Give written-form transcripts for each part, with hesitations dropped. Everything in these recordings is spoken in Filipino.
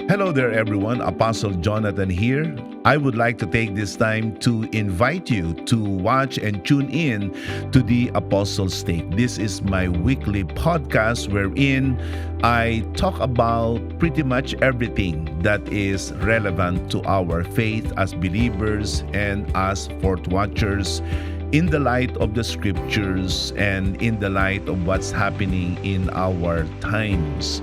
Hello there, everyone. Apostle Jonathan here. I would like to take this time to invite you to watch and tune in to the Apostles' Take. This is my weekly podcast wherein I talk about pretty much everything that is relevant to our faith as believers and as fourth watchers in the light of the scriptures and in the light of what's happening in our times.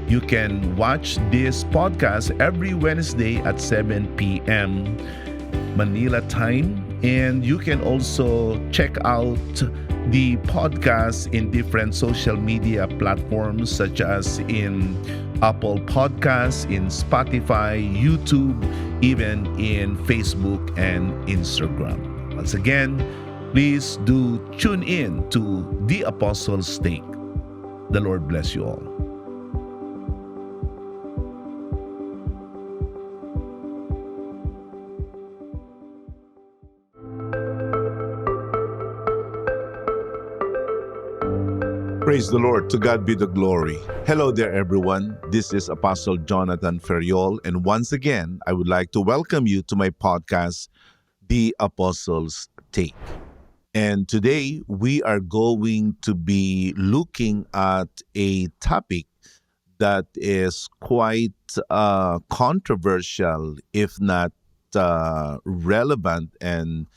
You can watch this podcast every Wednesday at 7 p.m. Manila time. And you can also check out the podcast in different social media platforms such as in Apple Podcasts, in Spotify, YouTube, even in Facebook and Instagram. Once again, please do tune in to The Apostles' Take. The Lord bless you all. Praise the Lord. To God be the glory. Hello there, everyone. This is Apostle Jonathan Ferriol. And once again, I would like to welcome you to my podcast, The Apostles' Take. And today, we are going to be looking at a topic that is quite controversial, if not relevant, and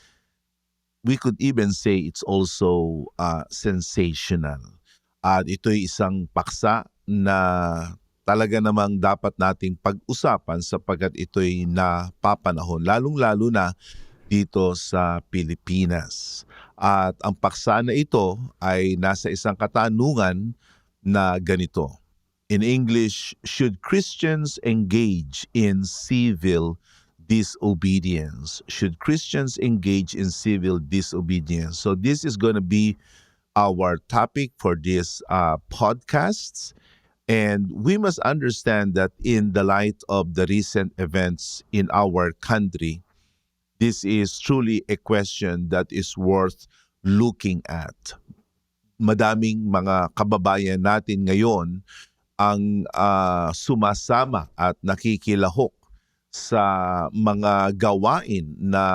we could even say it's also sensational. At ito'y isang paksa na talaga namang dapat nating pag-usapan sapagkat ito'y napapanahon, lalong-lalo na dito sa Pilipinas. At ang paksa na ito ay nasa isang katanungan na ganito. In English, should Christians engage in civil disobedience? Should Christians engage in civil disobedience? So this is going to be our topic for this podcasts. And we must understand that in the light of the recent events in our country, this is truly a question that is worth looking at. Madaming mga kababayan natin ngayon ang sumasama at nakikilahok sa mga gawain na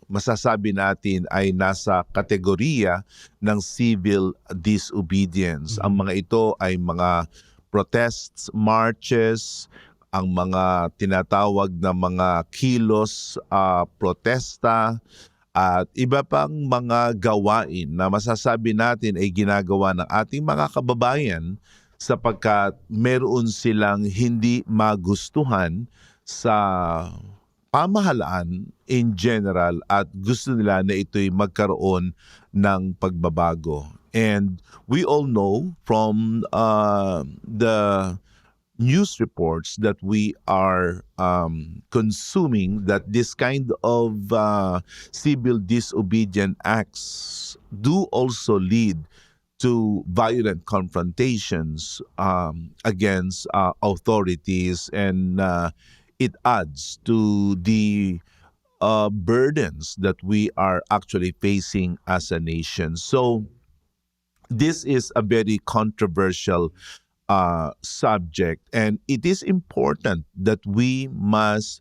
masasabi natin ay nasa kategorya ng civil disobedience. Ang mga ito ay mga protests, marches, ang mga tinatawag na mga kilos, protesta, at iba pang mga gawain na masasabi natin ay ginagawa ng ating mga kababayan sapagkat meron silang hindi magustuhan sa pamahalaan in general at gusto nila na ito'y magkaroon ng pagbabago. And we all know from the news reports that we are consuming that this kind of civil disobedient acts do also lead to violent confrontations against authorities, and it adds to the burdens that we are actually facing as a nation. So this is a very controversial subject, and it is important that we must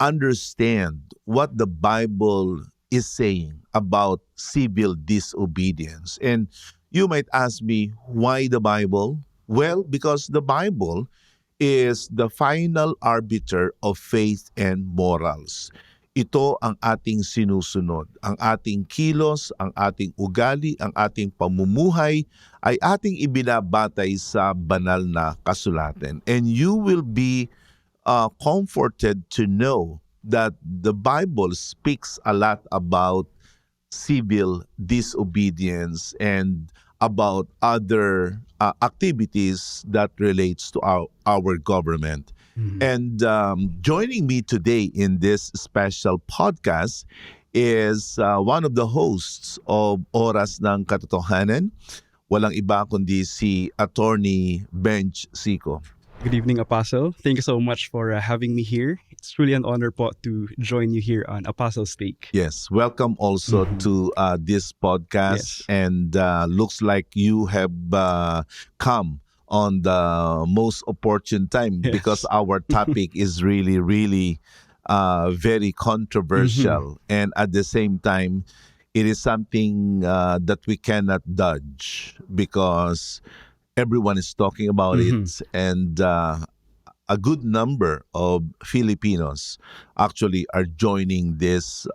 understand what the Bible is saying about civil disobedience. And you might ask me, why the Bible? Well, because the Bible is the final arbiter of faith and morals. Ito ang ating sinusunod. Ang ating kilos, ang ating ugali, ang ating pamumuhay ay ating ibinabatay sa banal na kasulatan. And you will be comforted to know that the Bible speaks a lot about civil disobedience and about other activities that relates to our government. Mm-hmm. And joining me today in this special podcast is one of the hosts of Oras ng Katotohanan. Walang iba kundi si Attorney Benj Sico. Good evening, Apostle. Thank you so much for having me here. It's truly an honor po to join you here on Apostles' Take. Yes, welcome also to this podcast. Yes. And looks like you have come on the most opportune time Yes. because our topic is really, really very controversial. And at the same time, it is something that we cannot dodge because everyone is talking about it. And a good number of Filipinos actually are joining these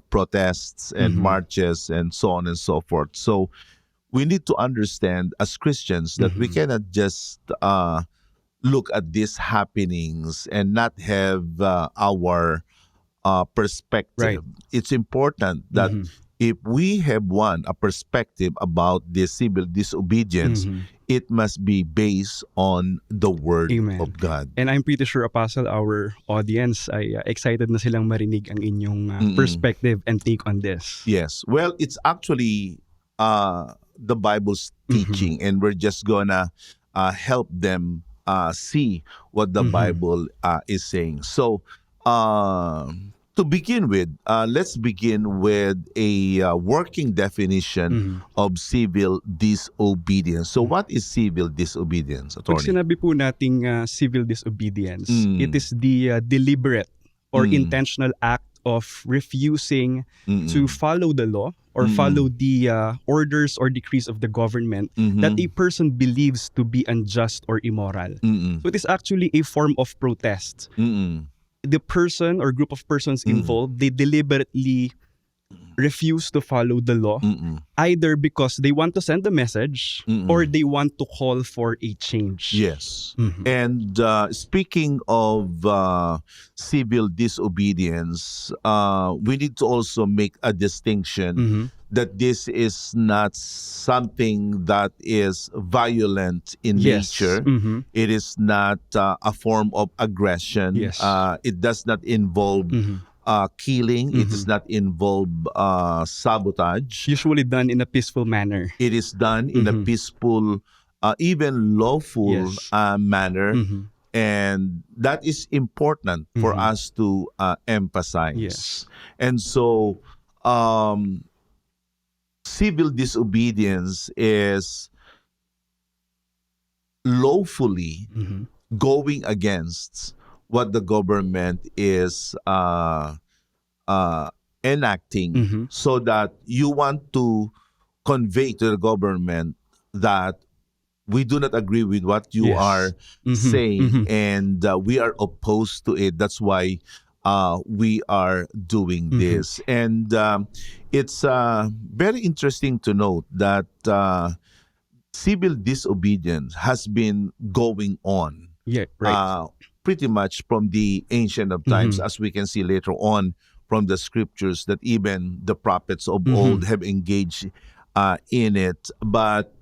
protests and marches and so on and so forth. So we need to understand as Christians that we cannot just look at these happenings and not have our perspective. Right. It's important that if we have a perspective about the civil disobedience, it must be based on the word Amen. of God. And I'm pretty sure, Apostle, our audience ay excited na silang marinig ang inyong perspective and take on this. Yes. Well, it's actually the Bible's teaching, and we're just gonna help them see what the Bible is saying. So, to begin with, let's begin with a working definition of civil disobedience. So, what is civil disobedience, Pag attorney? sinabi po nating civil disobedience, it is the deliberate or intentional act of refusing to follow the law or follow the orders or decrees of the government that a person believes to be unjust or immoral. So it is actually a form of protest. The person or group of persons involved, they deliberately refuse to follow the law, either because they want to send a message or they want to call for a change. Yes. And speaking of civil disobedience, we need to also make a distinction that this is not something that is violent in Yes. nature. It is not a form of aggression. Yes. It does not involve killing. It does not involve sabotage. Usually done in a peaceful manner. It is done in a peaceful, even lawful Yes. manner. And that is important for us to emphasize. Yes. And so, civil disobedience is lawfully going against what the government is enacting, so that you want to convey to the government that we do not agree with what you Yes. are saying, and we are opposed to it. That's why we are doing this. And it's very interesting to note that civil disobedience has been going on Yeah, right. pretty much from the ancient of times, as we can see later on from the scriptures, that even the prophets of old have engaged in it. But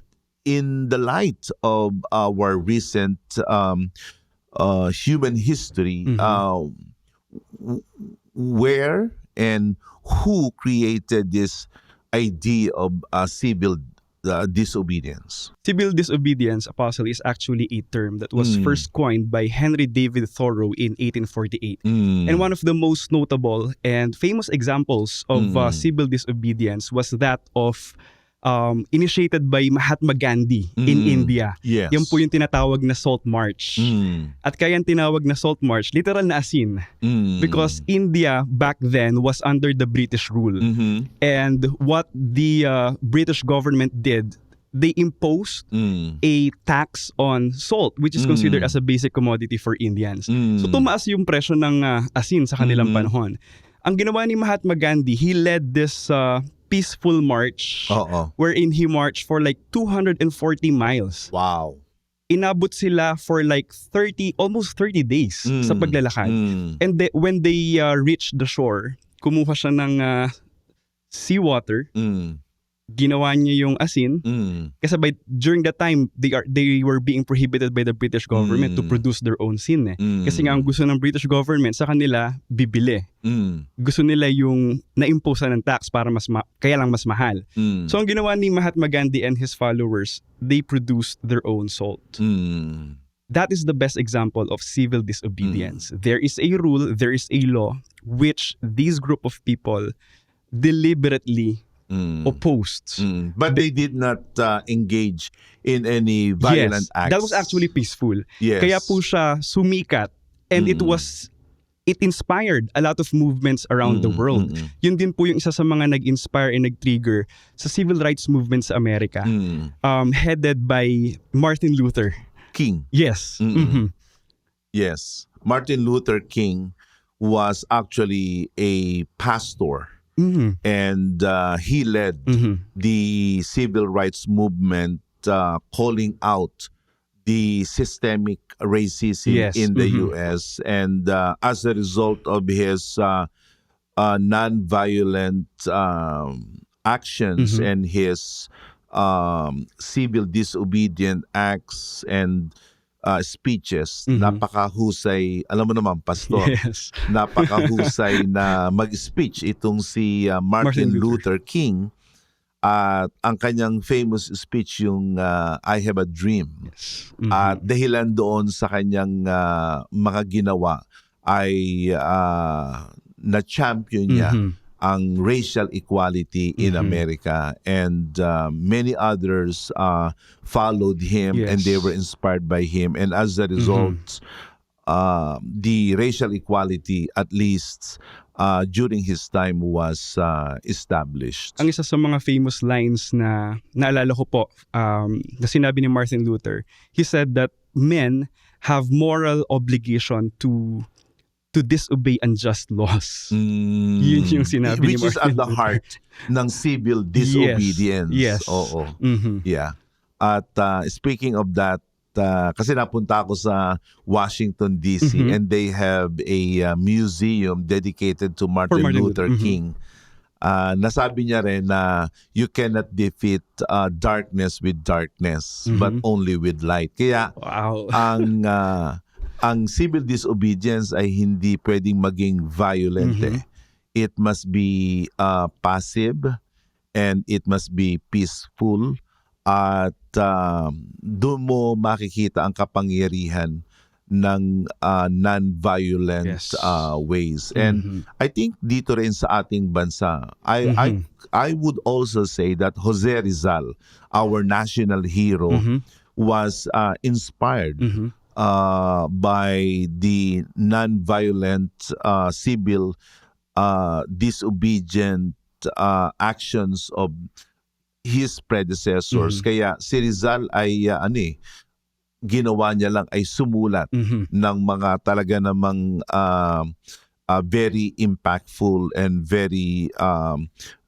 in the light of our recent human history, where and who created this idea of civil disobedience? Civil disobedience, Apostle, is actually a term that was first coined by Henry David Thoreau in 1848. And one of the most notable and famous examples of civil disobedience was that of initiated by Mahatma Gandhi in India. Yes. Yan po yung tinatawag na Salt March. At kaya yung tinawag na Salt March, literal na asin. Because India back then was under the British rule. And what the British government did, they imposed a tax on salt, which is considered as a basic commodity for Indians. So tumaas yung presyo ng asin sa kanilang panahon. Ang ginawa ni Mahatma Gandhi, he led this peaceful march wherein he marched for like 240 miles. Wow. Inabot sila for like almost 30 days sa paglalakad. And when they reached the shore, kumuha siya ng seawater, ginawa niya yung asin. Kasi during that time, they were being prohibited by the British government to produce their own sin. Kasi nga ang gusto ng British government sa kanila, bibili. Gusto nila yung na-impose ng tax para kaya lang mas mahal. So ang ginawa ni Mahatma Gandhi and his followers, they produced their own salt. That is the best example of civil disobedience. There is a rule, there is a law, which this group of people deliberately opposed. But they did not engage in any violent acts. That was actually peaceful. Yes. Kaya po siya sumikat, and it inspired a lot of movements around the world. Yun din po yung isa sa mga nag-inspire and nag-trigger sa civil rights movement sa Amerika, headed by Martin Luther King. Yes. Yes. Martin Luther King was actually a pastor, and he led the civil rights movement, calling out the systemic racism in the U.S. And as a result of his non-violent actions and his civil disobedient acts and speeches, napakahusay, alam mo naman, pastor, napakahusay na mag-speech itong si Martin Luther King. At ang kanyang famous speech yung I Have a Dream. At dahilan doon sa kanyang mga ginawa ay na-champion niya ang racial equality in America, and many others followed him, and they were inspired by him, and as a result the racial equality, at least during his time, was established. Ang isa sa mga famous lines na naalala ko po, na sinabi ni Martin Luther, he said that men have moral obligation to disobey unjust laws. Yun yung sinabi ni Martin Luther. Which is at the heart ng civil disobedience. Yes. Oo. Yeah. At speaking of that, kasi napunta ako sa Washington, D.C. and they have a museum dedicated to Martin Luther King. Nasabi niya rin na you cannot defeat darkness with darkness, but only with light. Kaya ang civil disobedience ay hindi pwedeng maging violent. It must be passive, and it must be peaceful. At doon mo makikita ang kapangyarihan ng non-violent ways. And I think dito rin sa ating bansa, I would also say that Jose Rizal, our national hero, was inspired by the non-violent civil disobedient actions of his predecessors. Kaya si Rizal ay ginawa niya lang ay sumulat ng mga talaga namang very impactful and very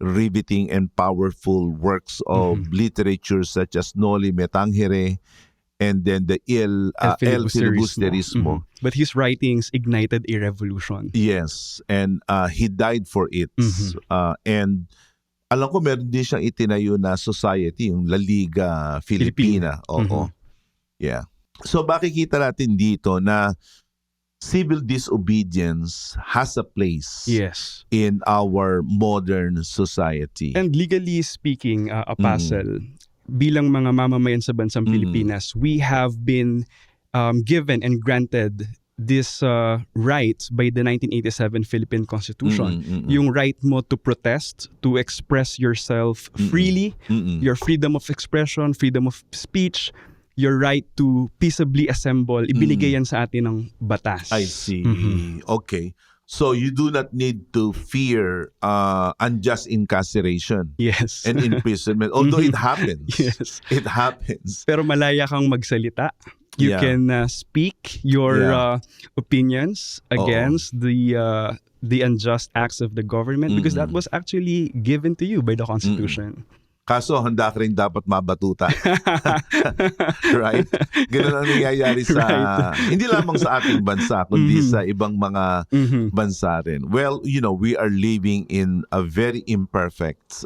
riveting and powerful works of literature such as Noli Me Tangere, and then the El Filibusterismo. But his writings ignited a revolution. Yes, and he died for it. And alam ko meron din siyang itinayo na society, yung La Liga Filipina. Oo. Yeah. So makikita natin dito na civil disobedience has a place in our modern society. And legally speaking, Apostle, bilang mga mamamayan sa bansang Pilipinas, we have been given and granted this right by the 1987 Philippine Constitution. Yung right mo to protest, to express yourself freely, your freedom of expression, freedom of speech, your right to peaceably assemble, ibinigay yan sa atin ng batas. I see. Okay. So you do not need to fear unjust incarceration and imprisonment, although it happens. It happens. Pero malaya kang magsalita. You can speak your opinions against the unjust acts of the government, because that was actually given to you by the Constitution. Kaso handa ka rin dapat mabatuta. Right? Ganun ang nangyayari sa, hindi lamang sa ating bansa, kundi sa ibang mga bansa rin. Well, you know, we are living in a very imperfect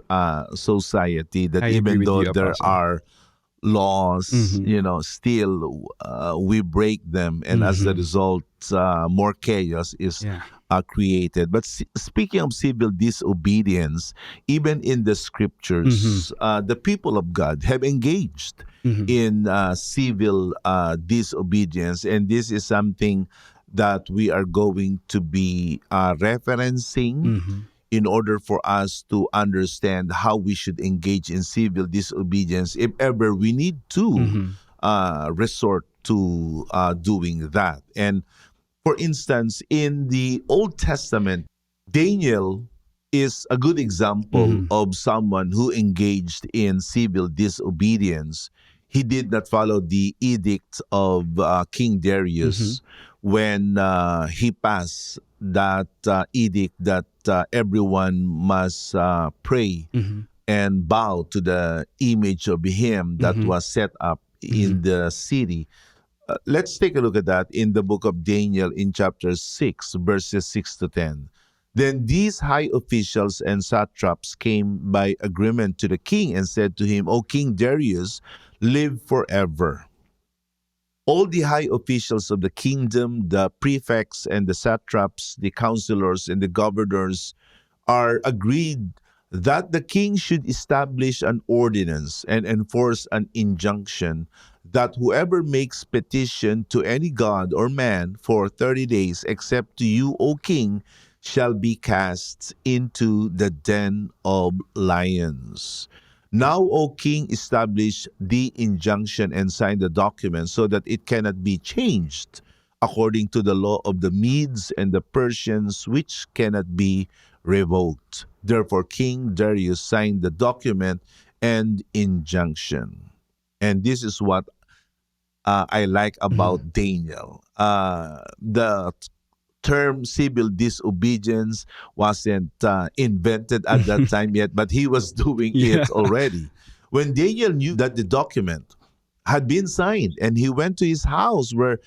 society that even though there are laws, you know, still we break them, and as a result, more chaos is created. But speaking of civil disobedience, even in the scriptures, the people of God have engaged in civil disobedience, and this is something that we are going to be referencing in order for us to understand how we should engage in civil disobedience if ever we need to resort to doing that. And for instance, in the Old Testament, Daniel is a good example of someone who engaged in civil disobedience. He did not follow the edict of King Darius when he passed that edict that everyone must pray and bow to the image of him that was set up in the city. Let's take a look at that in the book of Daniel in chapter 6, verses 6 to 10. Then these high officials and satraps came by agreement to the king and said to him, O King Darius, live forever. All the high officials of the kingdom, the prefects and the satraps, the counselors and the governors are agreed that the king should establish an ordinance and enforce an injunction that whoever makes petition to any god or man for 30 days, except to you, O king, shall be cast into the den of lions. Now, O king, establish the injunction and sign the document so that it cannot be changed according to the law of the Medes and the Persians, which cannot be revoked. Therefore, King Darius signed the document and injunction. And this is what I like about Daniel. The term civil disobedience wasn't invented at that time yet, but he was doing it already. When Daniel knew that the document had been signed and he went to his house where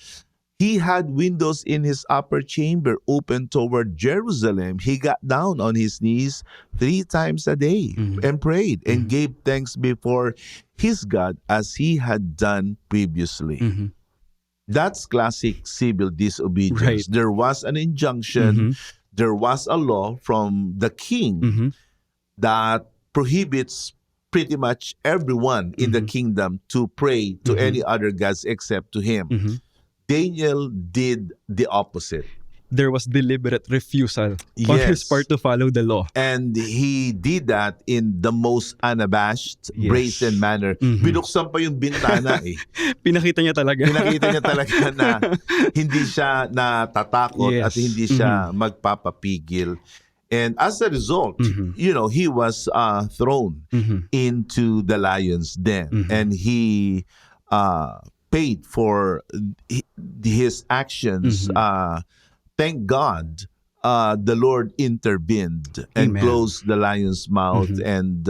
he had windows in his upper chamber open toward Jerusalem, he got down on his knees 3 times a day and prayed and gave thanks before his God as he had done previously. That's classic civil disobedience. Right. There was an injunction, there was a law from the king that prohibits pretty much everyone in the kingdom to pray to any other gods except to him. Daniel did the opposite. There was deliberate refusal on his part to follow the law. And he did that in the most unabashed, brazen manner. Binuksan pa yung bintana eh. Pinakita niya talaga. Pinakita niya talaga na hindi siya natatakot at hindi siya magpapapigil. And as a result, you know, he was thrown into the lion's den. And he paid for his actions. Thank God, the Lord intervened and closed the lion's mouth, and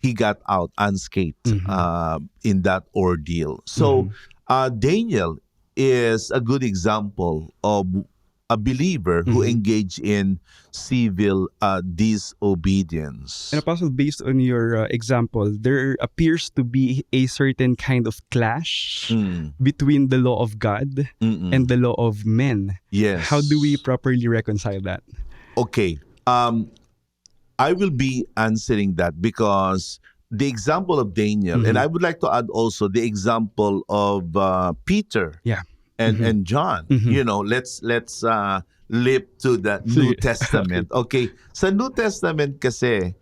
he got out unscathed in that ordeal. So Daniel is a good example of a believer who engaged in civil disobedience. And Apostle, based on your example, there appears to be a certain kind of clash between the law of God and the law of men. Yes. How do we properly reconcile that? Okay. I will be answering that because the example of Daniel, and I would like to add also the example of Peter. And John, you know, let's leap to the New Testament. Okay, sa New Testament kasi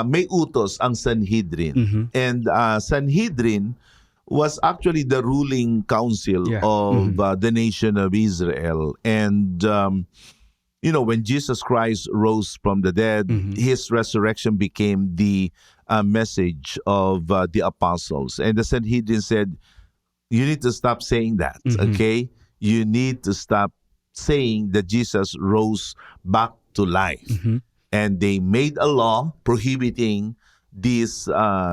may utos ang Sanhedrin. And Sanhedrin was actually the ruling council of the nation of Israel. And you know, when Jesus Christ rose from the dead, his resurrection became the message of the apostles. And the Sanhedrin said, you need to stop saying that, okay? You need to stop saying that Jesus rose back to life. And they made a law prohibiting these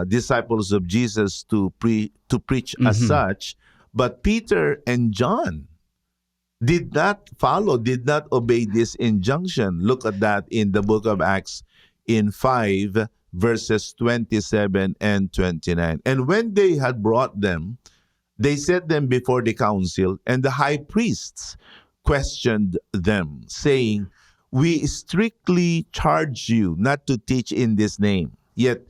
disciples of Jesus to preach as such. But Peter and John did not follow, did not obey this injunction. Look at that in the book of Acts in 5, verses 27 and 29. And when they had brought them, they set them before the council, and the high priests questioned them, saying, we strictly charge you not to teach in this name. Yet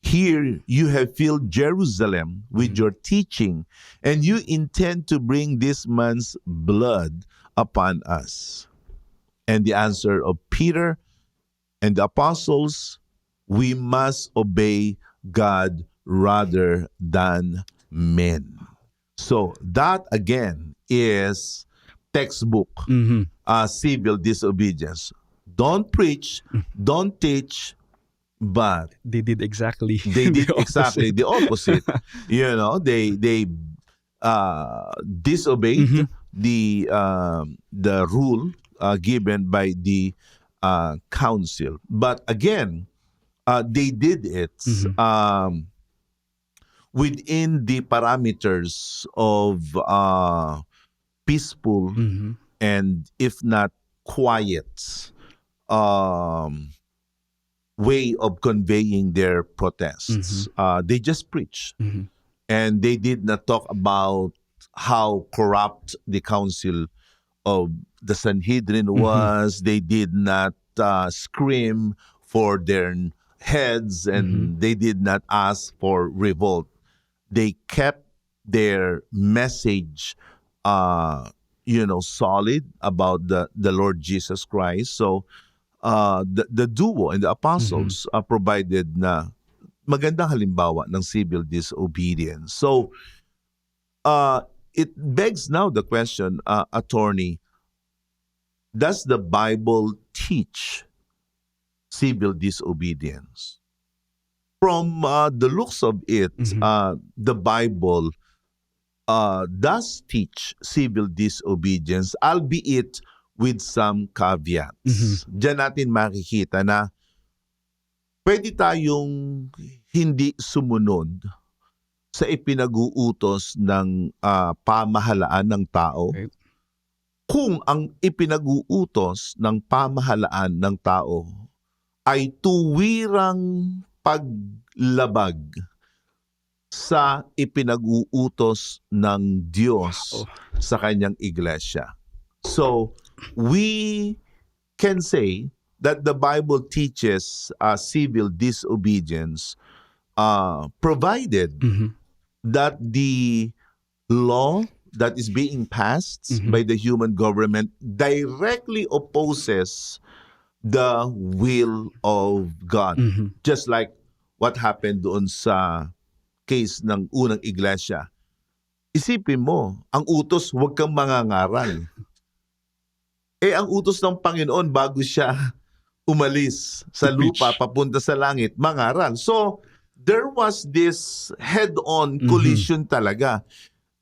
here you have filled Jerusalem with your teaching, and you intend to bring this man's blood upon us. And the answer of Peter and the apostles, we must obey God rather than men. So that again is textbook civil disobedience. Don't preach, don't teach, but They did exactly they did the exactly opposite. the opposite. They disobeyed the rule given by the council. But again, they did it within the parameters of peaceful and if not quiet way of conveying their protests. They just preach, and they did not talk about how corrupt the council of the Sanhedrin was. They did not scream for their heads, and they did not ask for revolt. They kept their message solid about the Lord Jesus Christ. So the duo and the apostles provided na magandang halimbawa ng civil disobedience. So it begs now the question, attorney, does the Bible teach civil disobedience? From the looks of it, the Bible does teach civil disobedience, albeit with some caveats. Diyan natin makikita na pwede tayong hindi sumunod sa ipinag-uutos ng pamahalaan ng tao. Okay. Kung ang ipinag-uutos ng pamahalaan ng tao ay tuwirang paglabag sa ipinag-uutos ng Diyos sa kanyang iglesia. So, we can say that the Bible teaches civil disobedience provided that the law that is being passed by the human government directly opposes the will of God. Just like what happened doon sa case ng unang iglesia. Isipin mo, ang utos, huwag kang mangangaral. Ang utos ng Panginoon bago siya umalis sa lupa papunta sa langit, mangaral. So, there was this head-on collision talaga.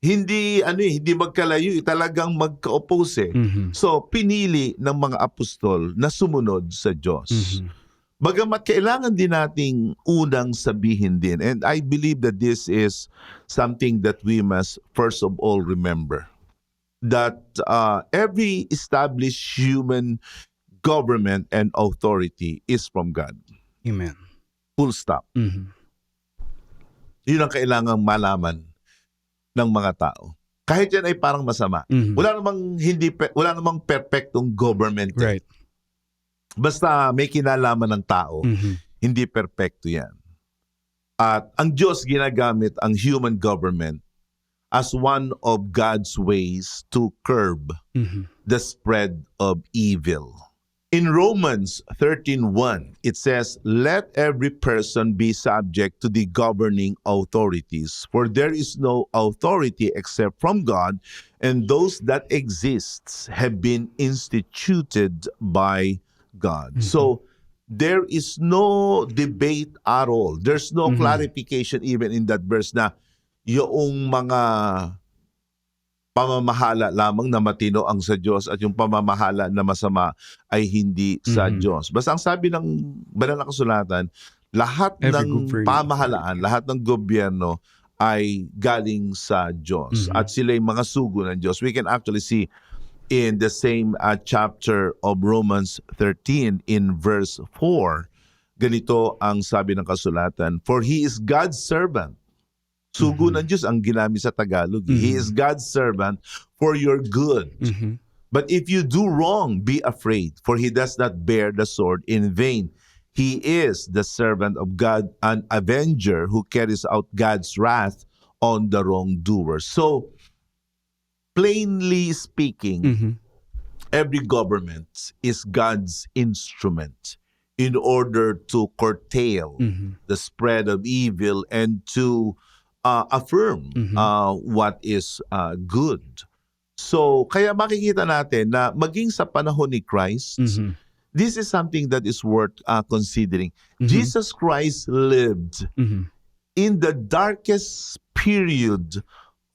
Hindi magkalayo, talagang magka-oppose. So, pinili ng mga apostol na sumunod sa Diyos. Bagamat kailangan din nating unang sabihin din, and I believe that this is something that we must first of all remember, that every established human government and authority is from God. Amen. Full stop. Yun ang kailangang malaman ng mga tao. Kahit yan ay parang masama. Wala namang perfectong government. Right. Basta may kinalaman ng tao, hindi perfecto yan. At ang Diyos ginagamit ang human government as one of God's ways to curb the spread of evil. In Romans 13:1, it says, "Let every person be subject to the governing authorities, for there is no authority except from God, and those that exist have been instituted by God." So, there is no debate at all. There's no clarification even in that verse na yung mga pamamahala lamang na matino ang sa Diyos at yung pamamahala na masama ay hindi sa Diyos. Basta ang sabi ng banal na kasulatan, lahat ng pamahalaan, lahat ng gobyerno ay galing sa Diyos. At sila yung mga sugo ng Diyos. We can actually see in the same chapter of Romans 13 in verse 4, ganito ang sabi ng kasulatan, "For he is God's servant." Sugo ng Diyos ang ginamit sa Tagalog. He is God's servant for your good. But if you do wrong, be afraid, for he does not bear the sword in vain. He is the servant of God, an avenger who carries out God's wrath on the wrongdoer. So, plainly speaking, every government is God's instrument in order to curtail the spread of evil and to affirm what is good. So, kaya makikita natin na maging sa panahon ni Christ, this is something that is worth considering. Jesus Christ lived in the darkest period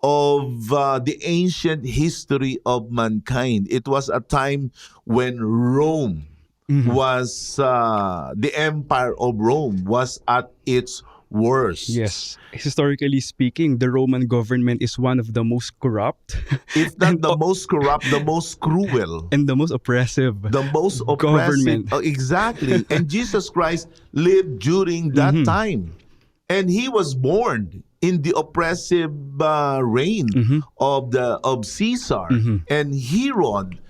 of the ancient history of mankind. It was a time when Rome was, the empire of Rome was at its worst. Yes. Historically speaking, the Roman government is one of the most corrupt. If not the most corrupt, the most cruel. And the most oppressive. The most oppressive. Government. Oh, exactly. And Jesus Christ lived during that time. And he was born in the oppressive reign of Caesar. And Herod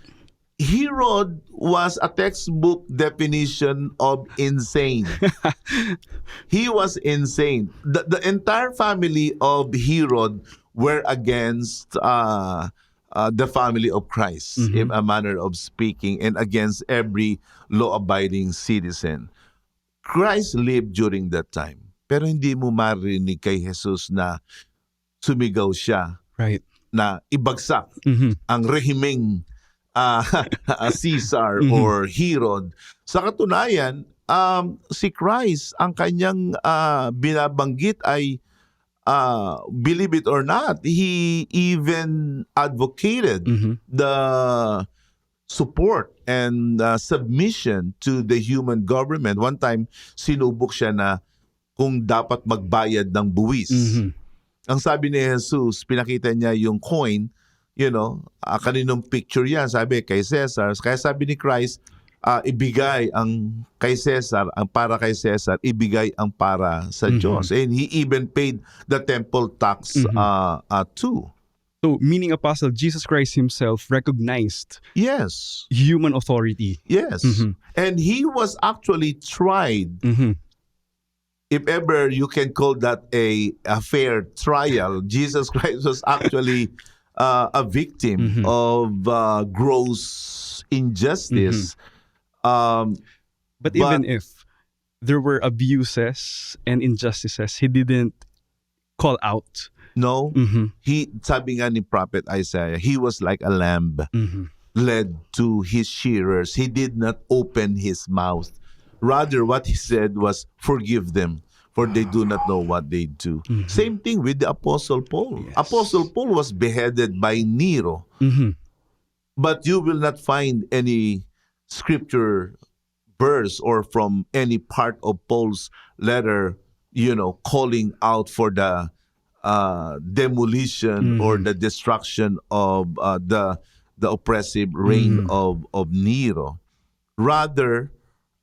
was a textbook definition of insane. He was insane. The entire family of Herod were against the family of Christ, in a manner of speaking, and against every law-abiding citizen. Christ lived during that time. Pero hindi mo marinig kay Jesus na sumigaw siya, Right. na ibagsak ang rehimeng Caesar or Herod. Sa katunayan, si Christ, ang kanyang binabanggit ay, believe it or not, he even advocated the support and submission to the human government. One time, sinubok siya na kung dapat magbayad ng buwis. Ang sabi ni Jesus, pinakita niya yung coin, kaninong picture yan, sabi kay Caesar. Kaya sabi ni Christ, ibigay ang kay Caesar, ang para kay Caesar, ibigay ang para sa Diyos. And he even paid the temple tax too. So, meaning Apostle, Jesus Christ himself recognized Yes. human authority. Yes. And he was actually tried. If ever you can call that a fair trial, Jesus Christ was actually a victim of gross injustice. But even if there were abuses and injustices, he didn't call out. No, sabi nga ni Prophet Isaiah, he was like a lamb led to his shearers. He did not open his mouth. Rather, what he said was, forgive them, for they do not know what they do. Same thing with the Apostle Paul. Yes. Apostle Paul was beheaded by Nero. But you will not find any scripture verse or from any part of Paul's letter, calling out for the demolition or the destruction of the oppressive reign of Nero. Rather,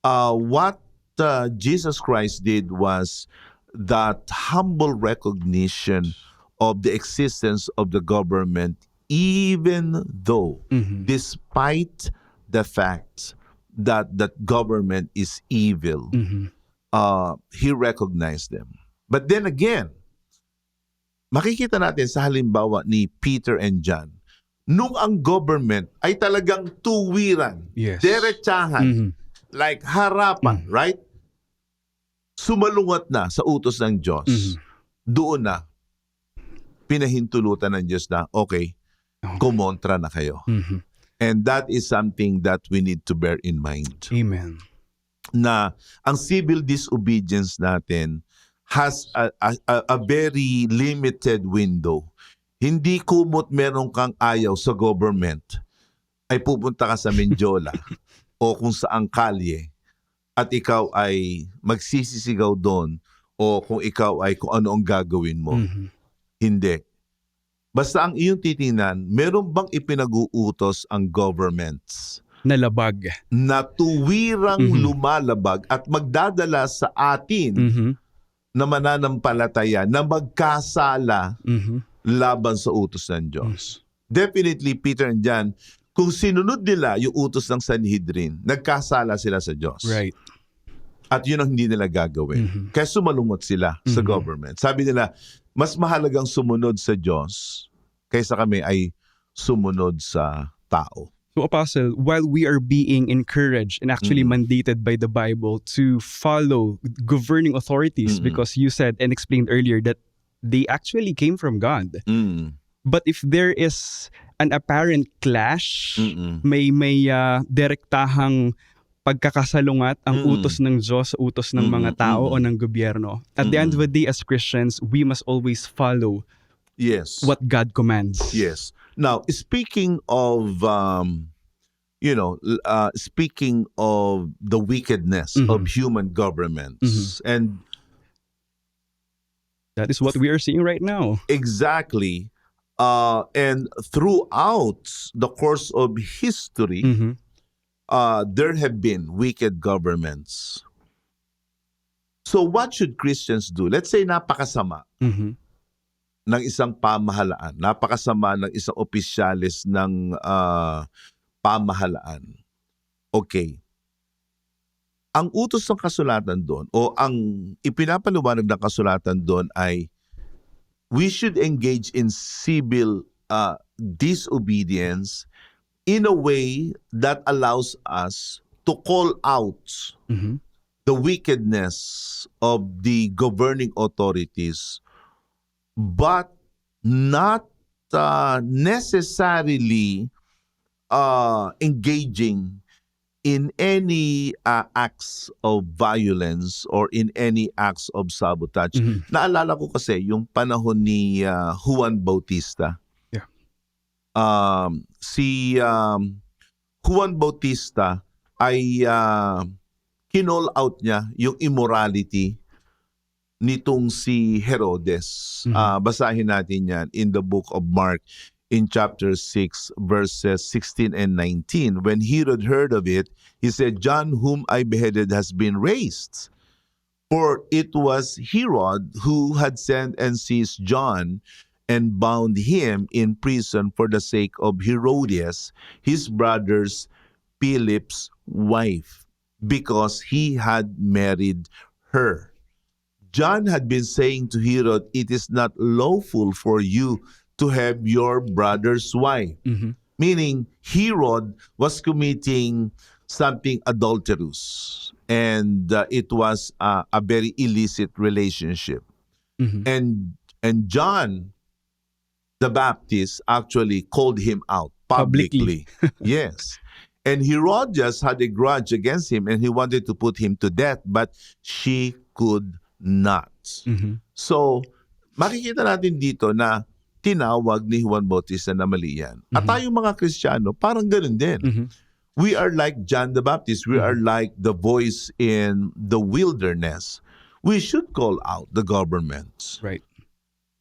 what Jesus Christ did was that humble recognition of the existence of the government, even though, despite the fact that that government is evil, he recognized them. But then again, makikita natin sa halimbawa ni Peter and John, nung ang government ay talagang tuwiran, Yes. derechahan, like harapan, right? Sumalungat na sa utos ng Diyos. Doon na, pinahintulutan ng Diyos na, okay, kumontra na kayo. And that is something that we need to bear in mind. Amen. Na ang civil disobedience natin has a very limited window. Hindi kumot meron kang ayaw sa government, ay pupunta ka sa Mendiola o kung saang kalye at ikaw ay magsisisigaw doon o kung ikaw ay kung ano ang gagawin mo. Hindi. Basta ang iyong titingnan, meron bang ipinag-uutos ang governments Nalabag. na tuwirang lumalabag at magdadala sa atin na mananampalataya na magkasala laban sa utos ng Diyos. Definitely, Peter and John, kung sinunod nila yung utos ng Sanhedrin, nagkasala sila sa Diyos. Right. At yun ang hindi nila gagawin. Kaya sumalungot sila sa government. Sabi nila, mas mahalagang sumunod sa Diyos kaysa kami ay sumunod sa tao. So Apostle, while we are being encouraged and actually mandated by the Bible to follow governing authorities, because you said and explained earlier that they actually came from God. But if there is an apparent clash, may direktahang pagkakasalungat ang utos ng Diyos sa utos ng mga tao o ng gobyerno. At the end of the day, as Christians, we must always follow what God commands. Yes. Now, speaking of speaking of the wickedness of human governments, and that is what we are seeing right now. Exactly. And throughout the course of history, there have been wicked governments. So what should Christians do? Let's say napakasama ng isang pamahalaan, napakasama ng isang opisyalis ng pamahalaan. Okay. Ang utos ng kasulatan doon o ang ipinapaliwanag ng kasulatan doon ay we should engage in civil disobedience in a way that allows us to call out the wickedness of the governing authorities, but not necessarily engaging in any acts of violence or in any acts of sabotage. Naalala ko kasi yung panahon ni Juan Bautista. Yeah. Si Juan Bautista ay kinall out niya yung immorality nitong si Herodes. Basahin natin yan in the book of Mark in chapter 6 verses 16 and 19. When Herod heard of it, he said, John whom I beheaded has been raised. For it was Herod who had sent and seized John and bound him in prison for the sake of Herodias, his brother's Philip's wife, because he had married her. John had been saying to Herod, it is not lawful for you to have your brother's wife. Meaning, Herod was committing something adulterous. And it was a very illicit relationship. And John the Baptist actually called him out publicly. Yes. And Herodias had a grudge against him and he wanted to put him to death, but she could not. So, makikita natin dito na tinawag ni Juan Bautista na mali yan. At tayong mga Kristiyano, parang ganun din. We are like John the Baptist. We are like the voice in the wilderness. We should call out the government. Right.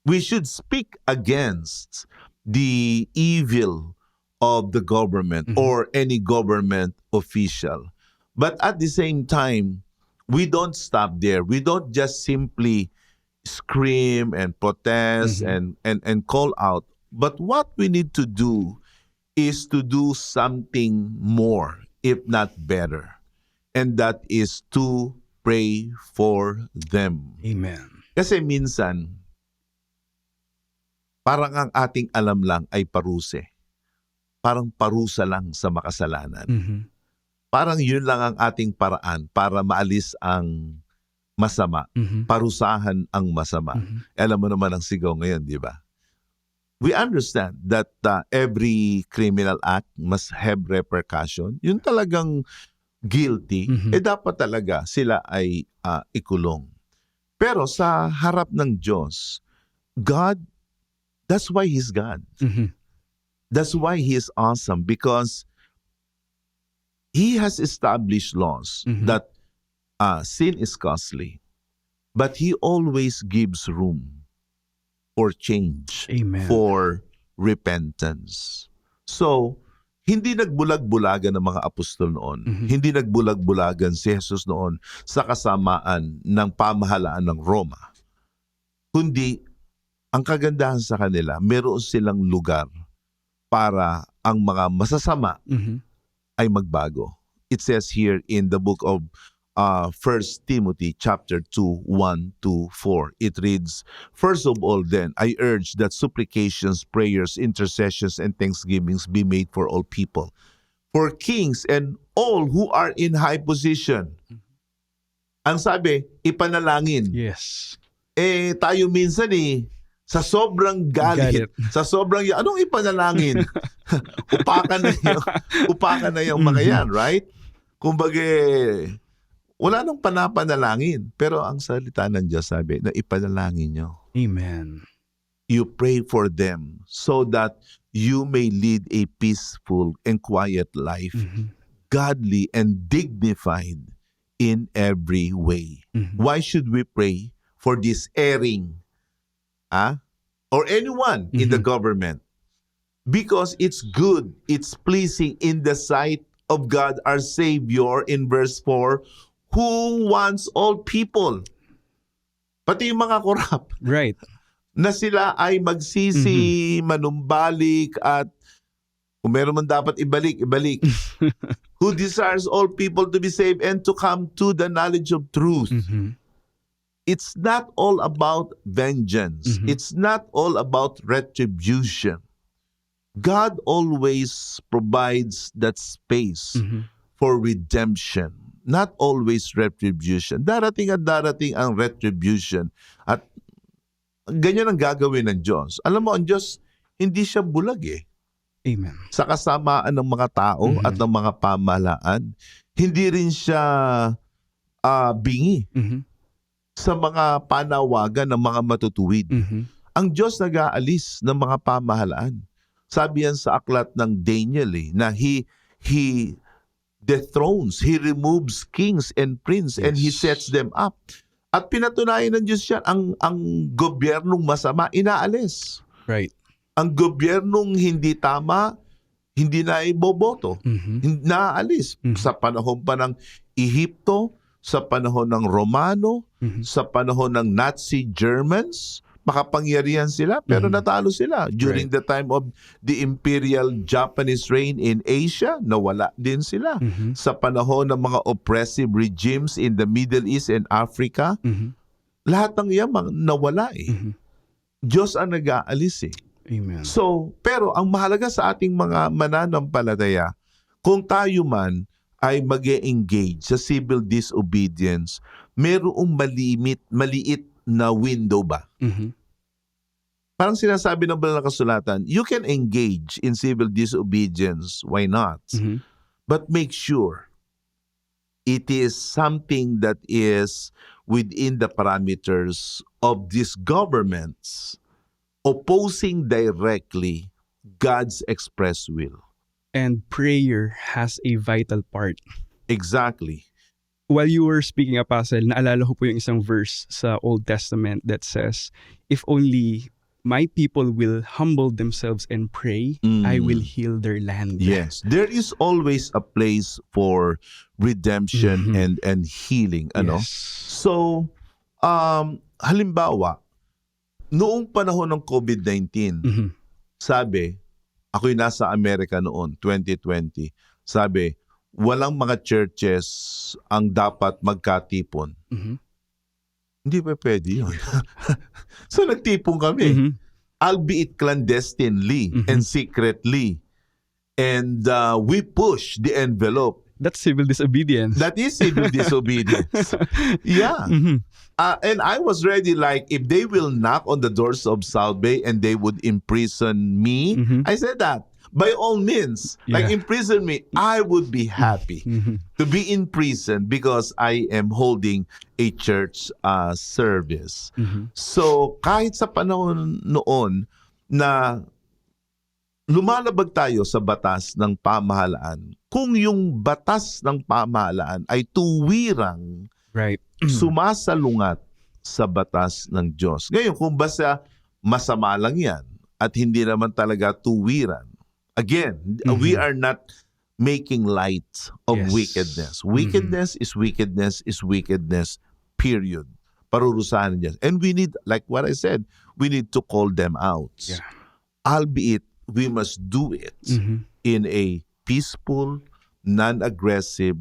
We should speak against the evil of the government or any government official. But at the same time, we don't stop there. We don't just simply scream and protest and call out. But what we need to do is to do something more, if not better. And that is to pray for them. Amen. Kasi minsan, parang ang ating alam lang ay paruse. Parang parusa lang sa makasalanan. Parang yun lang ang ating paraan para maalis ang masama. Parusahan ang masama. Alam mo naman ang sigaw ngayon, di ba? We understand that every criminal act must have repercussion. Yun talagang guilty, dapat talaga sila ay ikulong. Pero sa harap ng Diyos, God, that's why He's God. That's why He is awesome, because He has established laws that sin is costly, but He always gives room for change, Amen. for repentance. So, hindi nagbulag-bulagan ng mga apostol noon. Hindi nagbulag-bulagan si Jesus noon sa kasamaan ng pamahalaan ng Roma. Kundi, ang kagandahan sa kanila, meron silang lugar para ang mga masasama ay magbago. It says here in the book of 1 Timothy chapter 2, 1-4. It reads, First of all then, I urge that supplications, prayers, intercessions, and thanksgivings be made for all people, for kings and all who are in high position. Ang sabi, ipanalangin. Yes. Tayo minsan sa sobrang galit, sa sobrang, anong ipanalangin? upakan na yung mga yan, right? Kumbaga, wala nang panapanalangin. Pero ang salita ng Diyos sabi, na ipanalangin nyo. Amen. You pray for them so that you may lead a peaceful and quiet life, godly and dignified in every way. Why should we pray for this erring or anyone in the government? Because it's good, it's pleasing in the sight of God our Savior in verse 4, who wants all people, pati yung mga korap, Right. na sila ay magsisi, manumbalik, at kung meron man dapat ibalik. Who desires all people to be saved and to come to the knowledge of truth. It's not all about vengeance. It's not all about retribution. God always provides that space for redemption. Not always retribution. Darating at darating ang retribution. At ganyan ang gagawin ng Diyos. Alam mo, ang Diyos, hindi siya bulag Amen. sa kasamaan ng mga tao at ng mga pamahalaan. Hindi rin siya bingi sa mga panawagan ng mga matutuwid. Ang Diyos nag-aalis ng mga pamahalaan. Sabi yan sa aklat ng Daniel na He dethrones, He removes kings and princes and He sets them up. At pinatunayan ng Diyos yan, ang gobyernong masama, inaalis. Right. Ang gobyernong hindi tama, hindi na iboboto. Naaalis. Sa panahon pa ng Ehipto, sa panahon ng Romano, sa panahon ng Nazi Germans, makapangyarihan sila pero natalo sila. During the time of the Imperial Japanese reign in Asia, nawala din sila. Sa panahon ng mga oppressive regimes in the Middle East and Africa, lahat ng yamang nawala Diyos ang nag-aalis Amen. So, pero ang mahalaga sa ating mga mananampalataya, kung tayo man ay mag-engage sa civil disobedience, mayroong maliit na window ba? Parang sinasabi ng banal na kasulatan, you can engage in civil disobedience, why not? But make sure it is something that is within the parameters of these governments opposing directly God's express will. And prayer has a vital part. Exactly. While you were speaking, Apostle, naalala ko po yung isang verse sa Old Testament that says, if only my people will humble themselves and pray, I will heal their land. Yes. There is always a place for redemption and healing. Ano? Yes. So, halimbawa, noong panahon ng COVID-19, sabi, ako'y nasa Amerika noon, 2020, sabi, walang mga churches ang dapat magkatipon. Hindi pa pwede yun. So nagtipon kami. Albeit clandestinely and secretly. And we push the envelope. That's civil disobedience. That is civil disobedience. Yeah. And I was ready, like, if they will knock on the doors of South Bay and they would imprison me, I said that. By all means, like imprison me, I would be happy to be in prison because I am holding a church service. So kahit sa panahon noon na lumalabag tayo sa batas ng pamahalaan, kung yung batas ng pamahalaan ay tuwirang sumasalungat sa batas ng Diyos. Ngayon, kung basta masama lang yan at hindi naman talaga tuwiran, again, we are not making light of wickedness. Wickedness is wickedness is wickedness, period. Parurusahan niya. And we need, like what I said, we need to call them out. Yeah. Albeit, we must do it in a peaceful, non-aggressive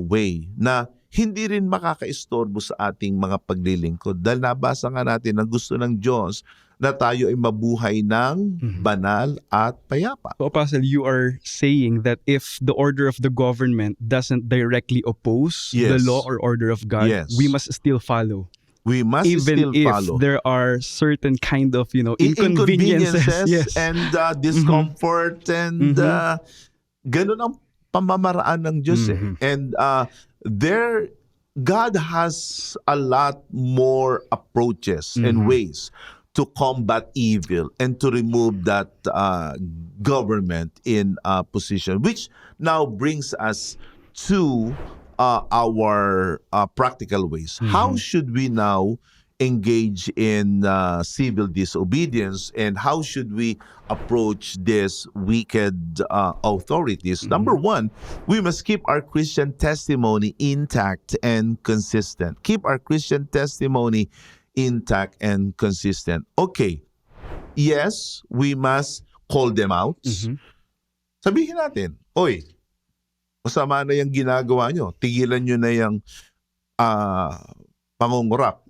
way na hindi rin makakaistorbo sa ating mga paglilingkod. Dahil nabasa nga natin na gusto ng Diyos na tayo ay mabuhay ng banal at payapa. So, Apostle, you are saying that if the order of the government doesn't directly oppose the Yes. law or order of God, Yes. we must still follow. We must Even still if follow. there are certain kind of, inconveniences. Yes. and discomfort and ganun ang pamamaraan ng Diyos. And God has a lot more approaches and ways to combat evil and to remove that government in position, which now brings us to our practical ways. How should we now engage in civil disobedience, and how should we approach these wicked authorities? Number one, we must keep our Christian testimony intact and consistent. Keep our Christian testimony intact and consistent. Okay, yes, we must call them out. Sabihin natin, oy, masama na yung ginagawa nyo. Tigilan nyo na yung pangungurap.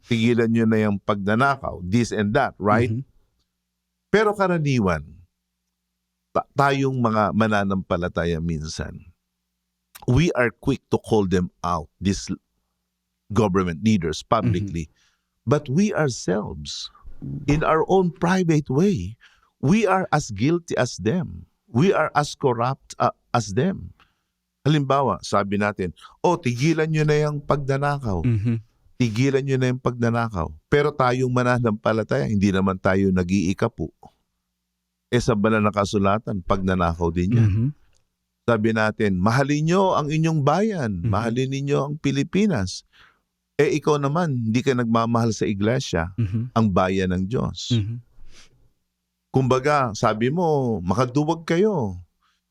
Tigilan nyo na yung pagnanakaw. This and that, right? Pero karaniwan, tayong mga mananampalataya minsan, we are quick to call them out, these government leaders, publicly. But we ourselves, in our own private way, we are as guilty as them. We are as corrupt as them. Halimbawa, sabi natin, tigilan nyo na yung pagnanakaw. Tigilan nyo na yung pagnanakaw. Pero tayong mananampalataya, hindi naman tayo nag-iikapo. Sa banal na kasulatan, pagnanakaw din yan. Sabi natin, mahalin nyo ang inyong bayan. Mahalin ninyo ang Pilipinas. Ikaw naman, hindi ka nagmamahal sa iglesia, ang bayan ng Diyos. Kumbaga, sabi mo, makaduwag kayo.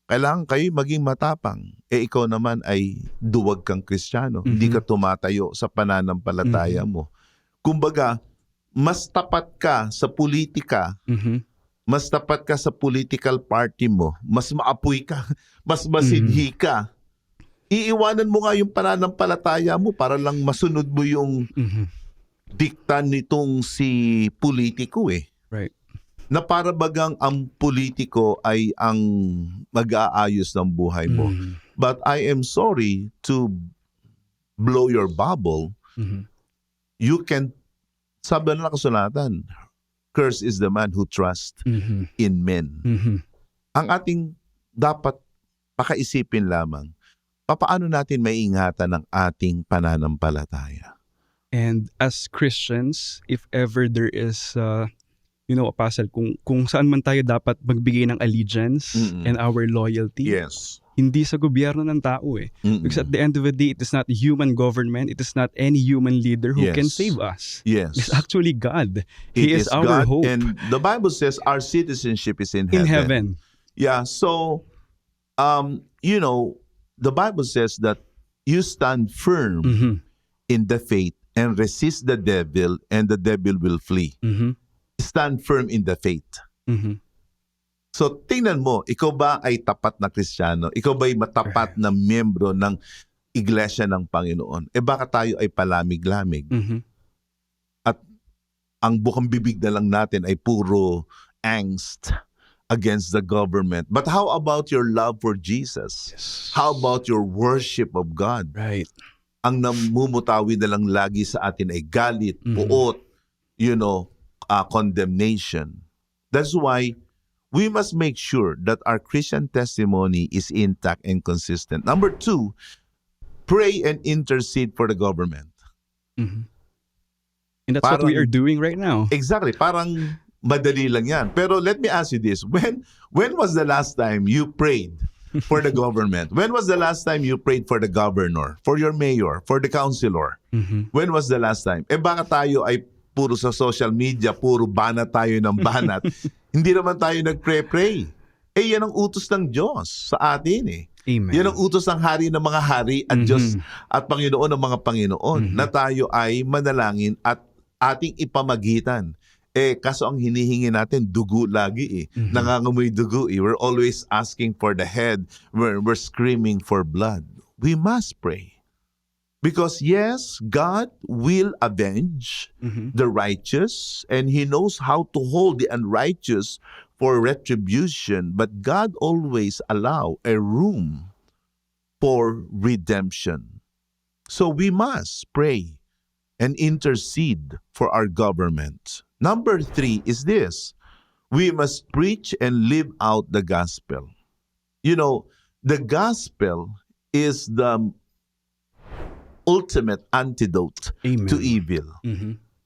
Kailangan kayo maging matapang. Ikaw naman ay duwag kang Kristiyano. Hindi ka tumatayo sa pananampalataya mo. Kumbaga, mas tapat ka sa politika, mas tapat ka sa political party mo, mas maapoy ka, mas masinhi ka. Iiwanan mo nga yung pananampalataya mo para lang masunod mo yung dikta nitong si politiko Right. Na para bagang ang politiko ay ang mag-aayos ng buhay mo. But I am sorry to blow your bubble. You can, sabi na kasulatan, curse is the man who trusts in men. Ang ating dapat pakaisipin lamang, paano natin maiingatan ang ating pananampalataya? And as Christians, if ever there is, Apostle, kung saan man tayo dapat magbigay ng allegiance and our loyalty, Yes. hindi sa gobyerno ng tao Because at the end of the day, it is not human government, it is not any human leader who can save us. Yes. It's actually God. It He is our God, hope and the Bible says our citizenship is in in heaven. heaven. Yeah, so, the Bible says that you stand firm in the faith and resist the devil, and the devil will flee. Stand firm in the faith. So, tingnan mo, ikaw ba ay tapat na Kristiyano? Ikaw ba ay matapat na miyembro ng Iglesia ng Panginoon? Baka tayo ay palamig-lamig. At ang bukang bibig na lang natin ay puro angst against the government. But how about your love for Jesus? Yes. How about your worship of God? Right. Ang namumutawi na lang lagi sa atin ay galit, puot, condemnation. That's why we must make sure that our Christian testimony is intact and consistent. Number two, pray and intercede for the government. And that's what we are doing right now. Exactly. Parang madali lang yan. Pero let me ask you this. When was the last time you prayed for the government? When was the last time you prayed for the governor, for your mayor, for the councilor? When was the last time? Baka tayo ay puro sa social media, puro banat tayo ng banat. Hindi naman tayo nag-pray. Yan ang utos ng Diyos sa atin Amen. Yan ang utos ng hari ng mga hari at Diyos at Panginoon ng mga Panginoon na tayo ay manalangin at ating ipamagitan. Kaso ang hinihingi natin, dugo lagi Nangangamoy dugo We're always asking for the head. We're screaming for blood. We must pray. Because yes, God will avenge the righteous, and He knows how to hold the unrighteous for retribution, but God always allow a room for redemption. So we must pray and intercede for our government. Number 3 is this: we must preach and live out the gospel. You know, the gospel is the ultimate antidote Amen. to evil.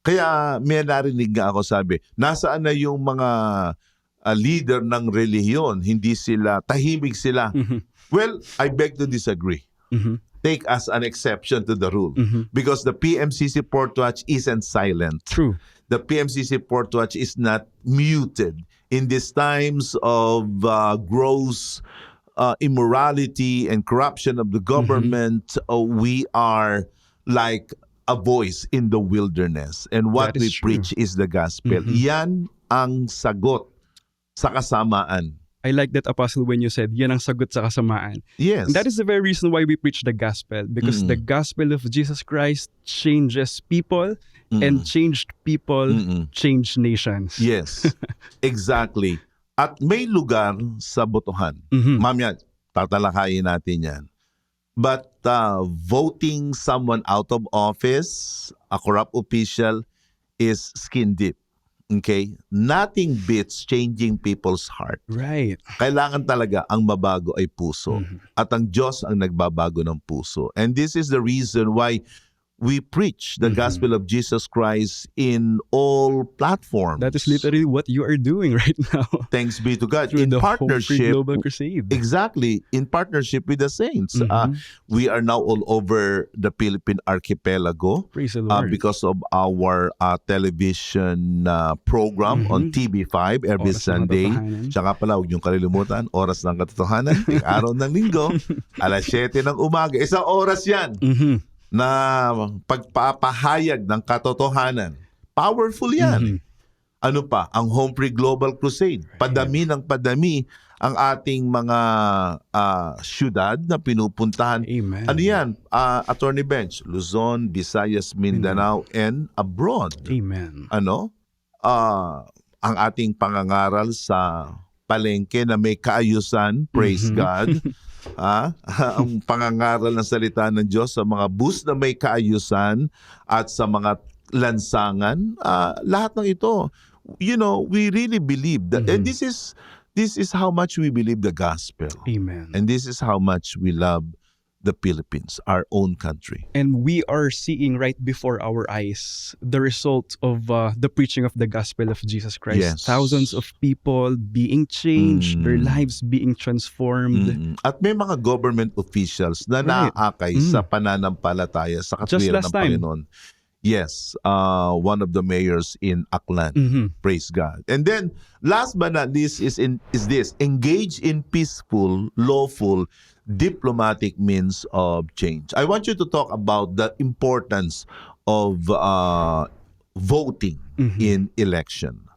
Kaya may narinig nga ako, sabi, nasaan na yung mga leader ng relihiyon? Hindi sila, tahimik sila. Well, I beg to disagree. Take as an exception to the rule. Because the PMCC Portwatch isn't silent. True. The PMCC Portwatch is not muted. In these times of gross immorality and corruption of the government, we are like a voice in the wilderness. And what That we is true. preach is the gospel. Yan ang sagot sa kasamaan. I like that, Apostle, when you said, yan ang sagot sa kasamaan. Yes. And that is the very reason why we preach the gospel. Because the gospel of Jesus Christ changes people, and changed people change nations. Yes. Exactly. At may lugar sa botohan. Mamaya, tatalakayin natin yan. But voting someone out of office, a corrupt official, is skin deep. Okay? Nothing beats changing people's heart. Right. Kailangan talaga ang mabago ay puso. At ang Diyos ang nagbabago ng puso. And this is the reason why we preach the gospel of Jesus Christ in all platforms. That is literally what you are doing right now. Thanks be to God. Through In the Home Free partnership, Global Crusade. exactly, in partnership with the saints. We are now all over the Philippine archipelago. Praise the Lord. Because of our television program on TV5 every Oras ng Sunday. Katotohanan. Tsaka pala, huwag niyong kalilimutan, Oras ng Katotohanan, araw ng linggo, alas 7 ng umaga. Isang oras yan na pagpapahayag ng katotohanan. Powerful yan. Ano pa? Ang Home Free Global Crusade. Padami ng padami ang ating mga syudad na pinupuntahan. Amen. Ano yan? Attorney Bench, Luzon, Visayas, Mindanao, and abroad. Amen. Ano? Ang ating pangangaral sa palengke na may kaayusan, praise God. Ang pangangaral ng salita ng Diyos sa mga bus na may kaayusan at sa mga lansangan, lahat ng ito, you know, we really believe that, and this is how much we believe the gospel. Amen. And this is how much we love the Philippines, our own country. And we are seeing right before our eyes the result of the preaching of the gospel of Jesus Christ. Yes. Thousands of people being changed, their lives being transformed. At may mga government officials na Right. naaakay sa pananampalataya sa Just katwiran last ng time. Panginoon. Yes, one of the mayors in Aklan. Praise God. And then, last but not least is this: engage in peaceful, lawful, diplomatic means of change. I want you to talk about the importance of voting in election.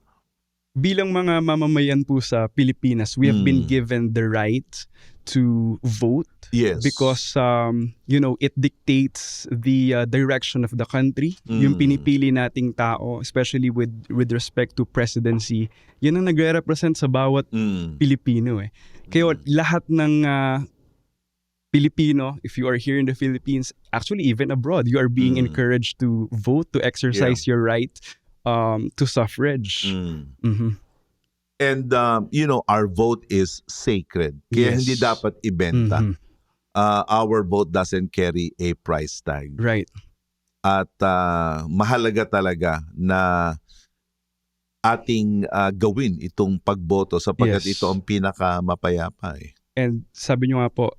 Bilang mga mamamayan po sa Pilipinas, we have been given the right to vote. Yes. Because, you know, it dictates the direction of the country. Yung pinipili nating tao, especially with respect to presidency, yan ang nagre-represent sa bawat Pilipino eh. Kaya lahat ng Filipino, if you are here in the Philippines, actually even abroad, you are being encouraged to vote, to exercise your right to suffrage. And, you know, our vote is sacred. Kaya Yes. hindi dapat ibenta. Our vote doesn't carry a price tag. Right. At mahalaga talaga na ating gawin itong pagboto sapagkat Yes. ito ang pinakamapayapa eh. And sabi nyo nga po,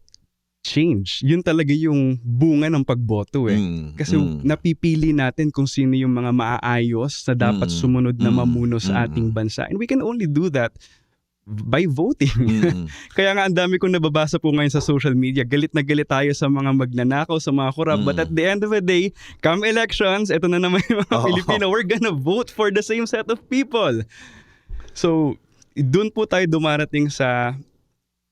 change. Yun talaga yung bunga ng pagboto eh. Kasi napipili natin kung sino yung mga maaayos na dapat sumunod na mamuno sa ating bansa. And we can only do that by voting. Kaya nga ang dami kong nababasa po ngayon sa social media, galit na galit tayo sa mga magnanakaw, sa mga korap. But at the end of the day, come elections, eto na naman yung mga Pilipino, we're gonna vote for the same set of people. So, dun po tayo dumarating sa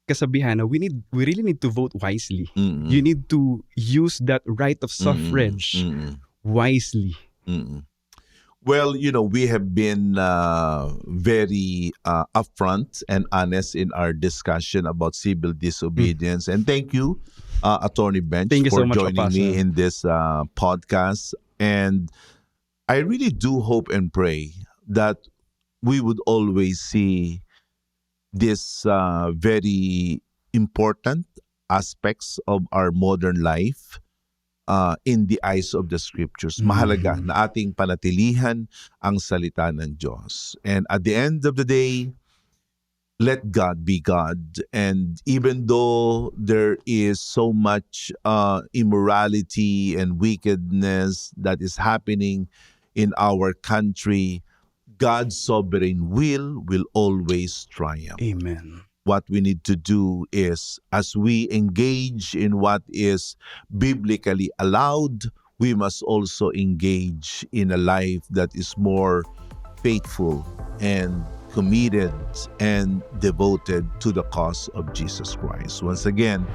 kasabihan na we really need to vote wisely. Mm-mm. You need to use that right of suffrage Mm-mm. wisely. Mm-mm. Well, we have been very upfront and honest in our discussion about civil disobedience. And thank you, Attorney Bench, Thank you for so much, joining me Apasa. in this podcast. And I really do hope and pray that we would always see these very important aspects of our modern life in the eyes of the scriptures. Mahalaga na ating panatilihan ang salita ng Diyos. And at the end of the day, let God be God. And even though there is so much immorality and wickedness that is happening in our country, God's sovereign will always triumph. Amen. What we need to do is, as we engage in what is biblically allowed, we must also engage in a life that is more faithful and committed and devoted to the cause of Jesus Christ. Once again,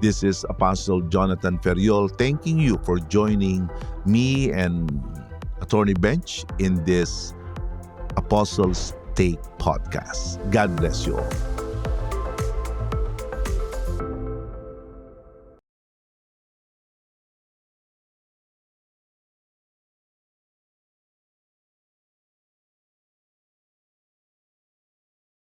this is Apostle Jonathan Ferriol thanking you for joining me and Attorney Bench in this Apostles Take podcast. God bless you all.